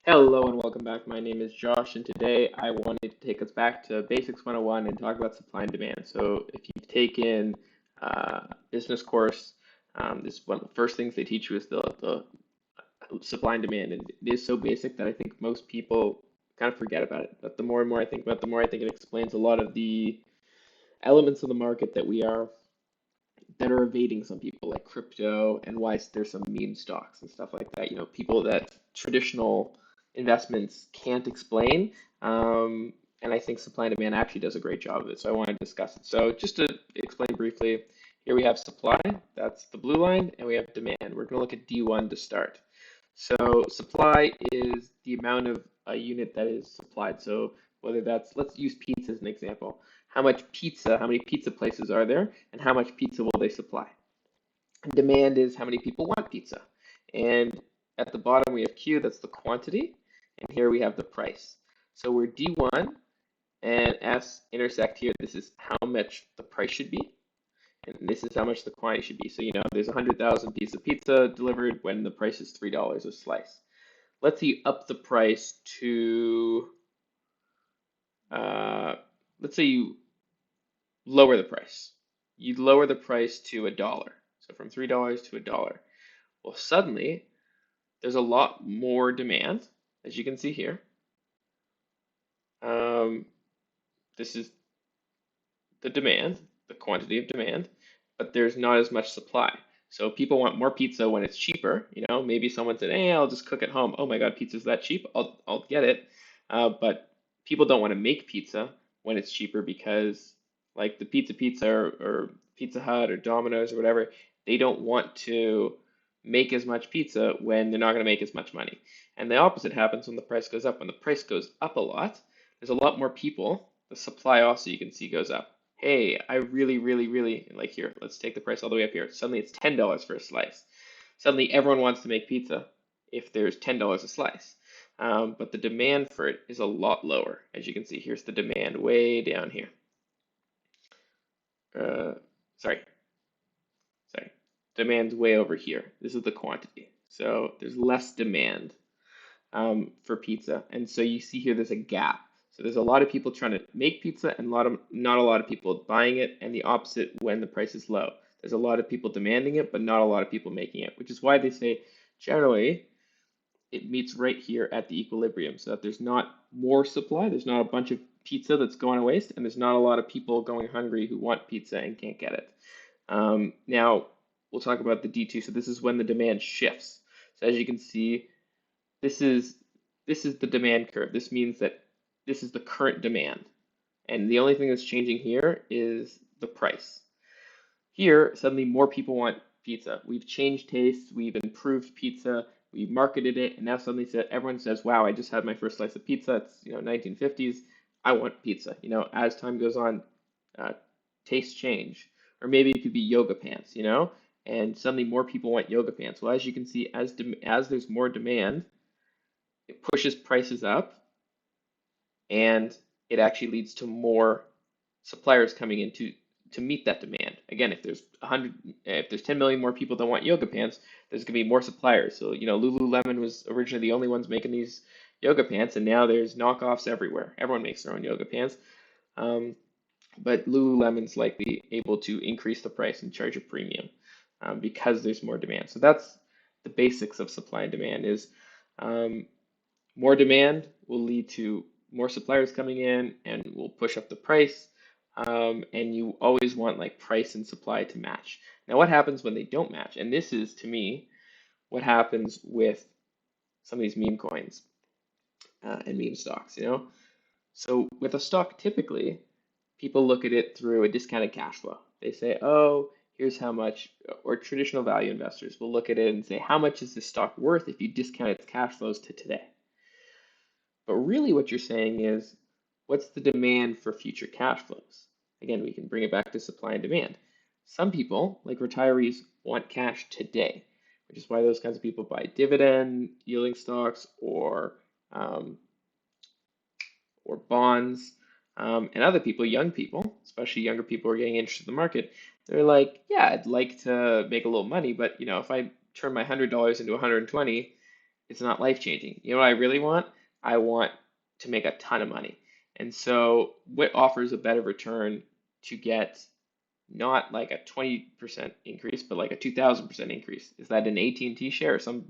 Hello and welcome back. My name is Josh, and today I wanted to take us back to Basics 101 and talk about supply and demand. So, if you've taken a business course, this is one of the first things they teach you is the supply and demand, and it is so basic that I think most people kind of forget about it. But the more and more I think about it, the more I think it explains a lot of the elements of the market that are evading some people, like crypto, and why there's some meme stocks and stuff like that. People that traditional investments can't explain. And I think supply and demand actually does a great job of it. So I want to discuss it. So just to explain briefly, here we have supply, that's the blue line, and we have demand. We're going to look at D1 to start. So supply is the amount of a unit that is supplied. So whether that's, let's use pizza as an example. How many pizza places are there, and how much pizza will they supply? And demand is how many people want pizza. And at the bottom we have Q, that's the quantity, and here we have the price. So we're D1 and S intersect here. This is how much the price should be, and this is how much the quantity should be. So there's 100,000 pieces of pizza delivered when the price is $3 a slice. Let's say you up the price to, let's say you lower the price. You lower the price to $1. So from $3 to $1. Well, suddenly there's a lot more demand, as you can see here. This is the demand, the quantity of demand, but there's not as much supply. So people want more pizza when it's cheaper. Maybe someone said, "Hey, I'll just cook at home. Oh my God, pizza's that cheap? I'll get it." But people don't want to make pizza when it's cheaper because, like the Pizza or Pizza Hut or Domino's or whatever, they don't want to make as much pizza when they're not going to make as much money. And the opposite happens when the price goes up. When the price goes up a lot, there's a lot more people. The supply also, you can see, goes up. Hey, I really, really, really like here. Let's take the price all the way up here. Suddenly it's $10 for a slice. Suddenly everyone wants to make pizza if there's $10 a slice. But the demand for it is a lot lower. As you can see, here's the demand way down here. Sorry. Demand's way over here. This is the quantity. So there's less demand for pizza. And so you see here there's a gap. So there's a lot of people trying to make pizza and not a lot of people buying it, and the opposite when the price is low. There's a lot of people demanding it, but not a lot of people making it, which is why they say generally it meets right here at the equilibrium, so that there's not more supply, there's not a bunch of pizza that's going to waste, and there's not a lot of people going hungry who want pizza and can't get it. Now, we'll talk about the D2. So this is when the demand shifts. So as you can see, this is the demand curve. This means that this is the current demand. And the only thing that's changing here is the price. Here, suddenly more people want pizza. We've changed tastes, we've improved pizza, we've marketed it, and now suddenly everyone says, wow, I just had my first slice of pizza. It's 1950s. I want pizza. As time goes on, tastes change. Or maybe it could be yoga pants, and suddenly more people want yoga pants. Well, as you can see, as there's more demand, it pushes prices up, and it actually leads to more suppliers coming in to meet that demand. Again, if there's 10 million more people that want yoga pants, there's going to be more suppliers. So, Lululemon was originally the only ones making these yoga pants, and now there's knockoffs everywhere. Everyone makes their own yoga pants. But Lululemon's likely able to increase the price and charge a premium because there's more demand. So that's the basics of supply and demand is more demand will lead to more suppliers coming in and will push up the price. And you always want like price and supply to match. Now, what happens when they don't match? And this is, to me, what happens with some of these meme coins and meme stocks, So with a stock, typically, people look at it through a discounted cash flow. They say, oh, here's how much, or traditional value investors will look at it and say, how much is this stock worth if you discount its cash flows to today? But really what you're saying is, what's the demand for future cash flows? Again, we can bring it back to supply and demand. Some people, like retirees, want cash today, which is why those kinds of people buy dividend yielding stocks or bonds. And other people, young people, especially younger people who are getting interested in the market, they're like, yeah, I'd like to make a little money, but if I turn my $100 into 120, it's not life changing. You know what I really want? I want to make a ton of money. And so what offers a better return to get not like a 20% increase, but like a 2000% increase? Is that an AT&T share or some,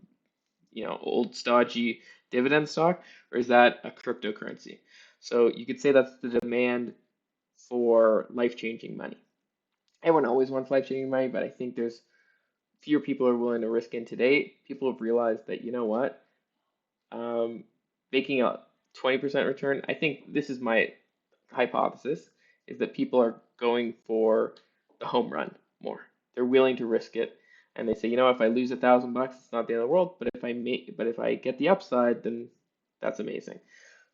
old stodgy dividend stock, or is that a cryptocurrency? So you could say that's the demand for life-changing money. Everyone always wants life-changing money, but I think there's fewer people are willing to risk in today. People have realized that, you know what, making a 20% return, I think this is my hypothesis, is that people are going for the home run more. They're willing to risk it, and they say, if I lose $1,000, it's not the end of the world. But if I get the upside, then that's amazing.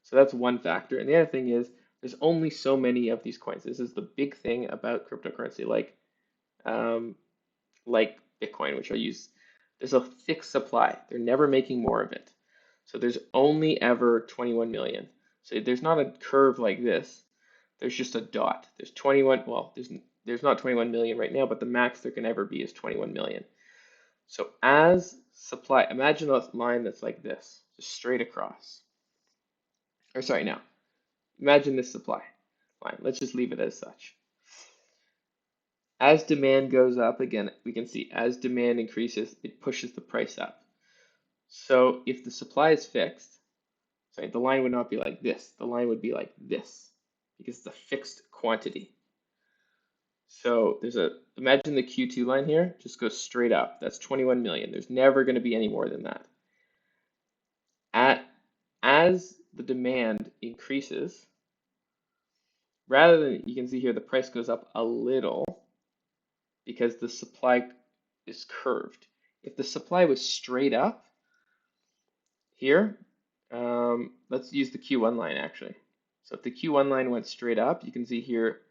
So that's one factor. And the other thing is, there's only so many of these coins. This is the big thing about cryptocurrency, um, like Bitcoin, which I use. There's a fixed supply. They're never making more of it. So there's only ever 21 million. So there's not a curve like this. There's just a dot. There's 21, well, there's not 21 million right now, but the max there can ever be is 21 million. So as supply, imagine a line that's like this, just straight across. Or sorry, now, imagine this supply line. Let's just leave it as such. As demand goes up, again, we can see as demand increases, it pushes the price up. So if the supply is fixed, sorry, the line would not be like this. The line would be like this because it's a fixed quantity. So imagine the Q2 line here, just goes straight up. That's 21 million. There's never going to be any more than that. As the demand increases, rather than, you can see here, the price goes up a little because the supply is curved. If the supply was straight up here, let's use the Q1 line actually. So if the Q1 line went straight up, you can see here,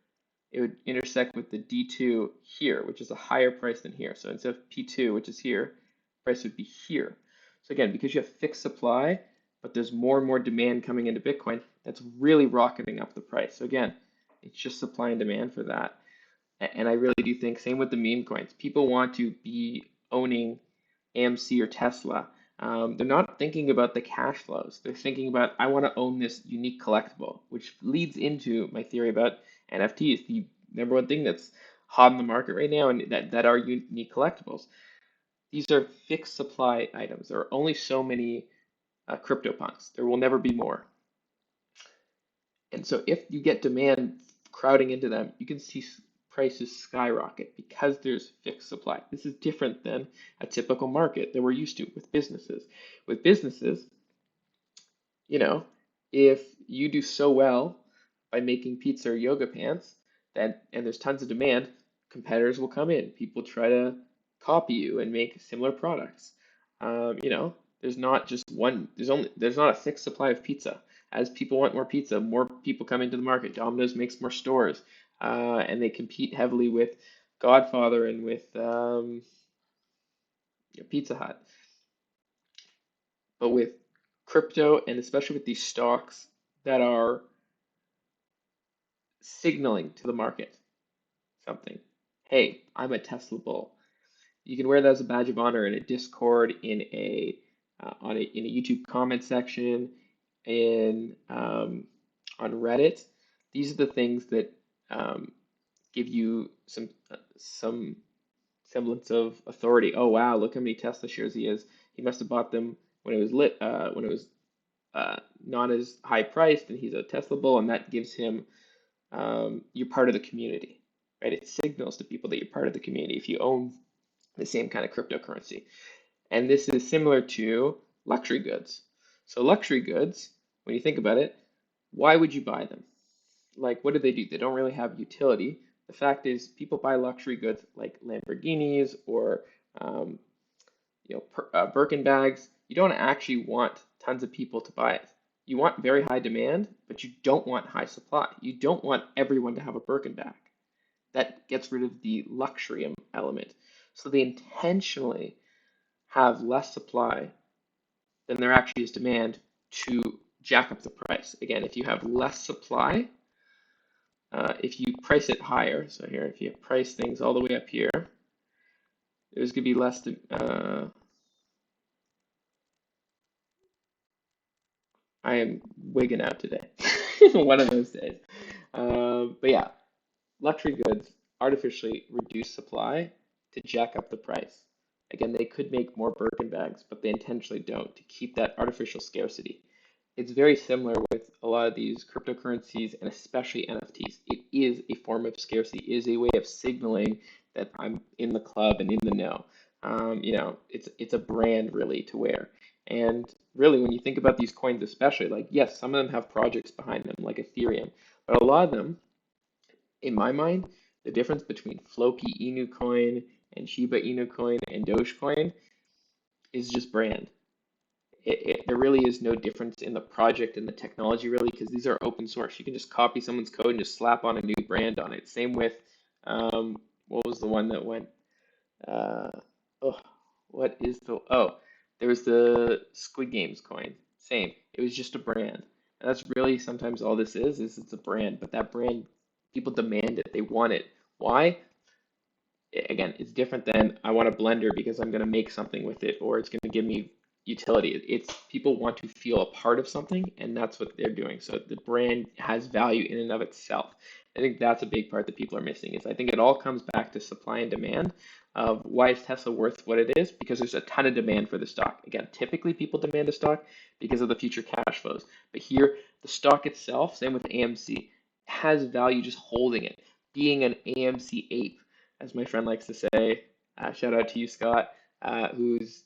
it would intersect with the D2 here, which is a higher price than here. So instead of P2, which is here, price would be here. So again, because you have fixed supply, but there's more and more demand coming into Bitcoin, that's really rocketing up the price. So again, it's just supply and demand for that. And I really do think, same with the meme coins, people want to be owning AMC or Tesla. They're not thinking about the cash flows. They're thinking about, I want to own this unique collectible, which leads into my theory about NFTs, the number one thing that's hot in the market right now, and that are unique collectibles. These are fixed supply items. There are only so many CryptoPunks. There will never be more. And so if you get demand crowding into them, you can see prices skyrocket because there's fixed supply. This is different than a typical market that we're used to with businesses. With businesses, if you do so well by making pizza or yoga pants, and there's tons of demand, competitors will come in. People try to copy you and make similar products. There's not just one. There's not a fixed supply of pizza. As people want more pizza, more people come into the market. Domino's makes more stores, and they compete heavily with Godfather and with Pizza Hut. But with crypto, and especially with these stocks that are signaling to the market something. Hey, I'm a Tesla bull. You can wear that as a badge of honor in a Discord, in a YouTube comment section, on Reddit. These are the things that give you some semblance of authority. Oh wow, look how many Tesla shares he has. He must have bought them when it was not as high priced, and he's a Tesla bull, and that gives him you're part of the community, right? It signals to people that you're part of the community if you own the same kind of cryptocurrency. And this is similar to luxury goods. So luxury goods, when you think about it, why would you buy them? Like, what do? They don't really have utility. The fact is, people buy luxury goods like Lamborghinis or Birkin bags. You don't actually want tons of people to buy it. You want very high demand, but you don't want high supply. You don't want everyone to have a Birkin bag. That gets rid of the luxury element. So they intentionally have less supply than there actually is demand to jack up the price. Again, if you have less supply, if you price it higher, so here, if you price things all the way up here, there's going to be less. I am wigging out today. One of those days. But yeah, luxury goods artificially reduce supply to jack up the price. Again, they could make more Birkin bags, but they intentionally don't to keep that artificial scarcity. It's very similar with a lot of these cryptocurrencies and especially NFTs. It is a form of scarcity, it is a way of signaling that I'm in the club and in the know. It's a brand really to wear. And really, when you think about these coins, especially, like yes, some of them have projects behind them, like Ethereum, but a lot of them, in my mind, the difference between Floki Inu coin and Shiba Inu coin and Dogecoin is just brand. There really is no difference in the project and the technology really because these are open source. You can just copy someone's code and just slap on a new brand on it. Same with what was the one that went uh, oh, what is the there was the Squid Games coin. Same. It was just a brand. And that's really sometimes all this is it's a brand, but that brand people demand it. They want it. Why? Again, it's different than I want a blender because I'm going to make something with it or it's going to give me utility. It's people want to feel a part of something and that's what they're doing. So the brand has value in and of itself. I think that's a big part that people are missing is I think it all comes back to supply and demand of why is Tesla worth what it is? Because there's a ton of demand for the stock. Again, typically people demand a stock because of the future cash flows. But here, the stock itself, same with AMC, has value just holding it. Being an AMC ape as my friend likes to say. Shout out to you, Scott, who's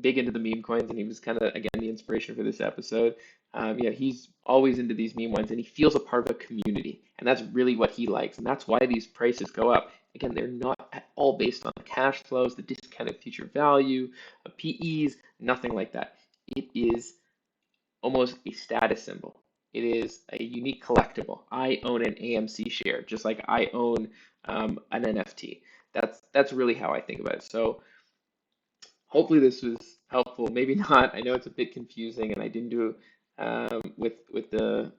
big into the meme coins, and he was kind of again the inspiration for this episode. He's always into these meme ones, and he feels a part of a community, and that's really what he likes, and that's why these prices go up. Again, they're not at all based on the cash flows, the discounted future value, PEs, nothing like that. It is almost a status symbol. It is a unique collectible. I own an AMC share, just like I own an NFT. That's really how I think about it. So hopefully this was helpful. Maybe not. I know it's a bit confusing, and I didn't do with the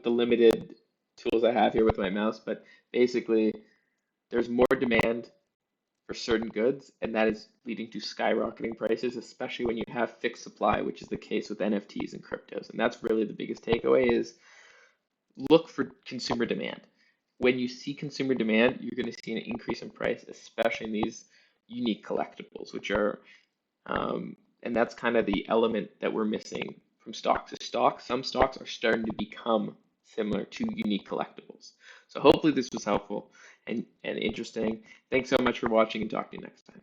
limited tools I have here with my mouse. But basically, there's more demand for certain goods, and that is leading to skyrocketing prices, especially when you have fixed supply, which is the case with NFTs and cryptos. And that's really the biggest takeaway is look for consumer demand. When you see consumer demand, you're going to see an increase in price, especially in these unique collectibles, which are, and that's kind of the element that we're missing from stocks. Some stocks are starting to become similar to unique collectibles. So hopefully this was helpful and interesting. Thanks so much for watching and talk to you next time.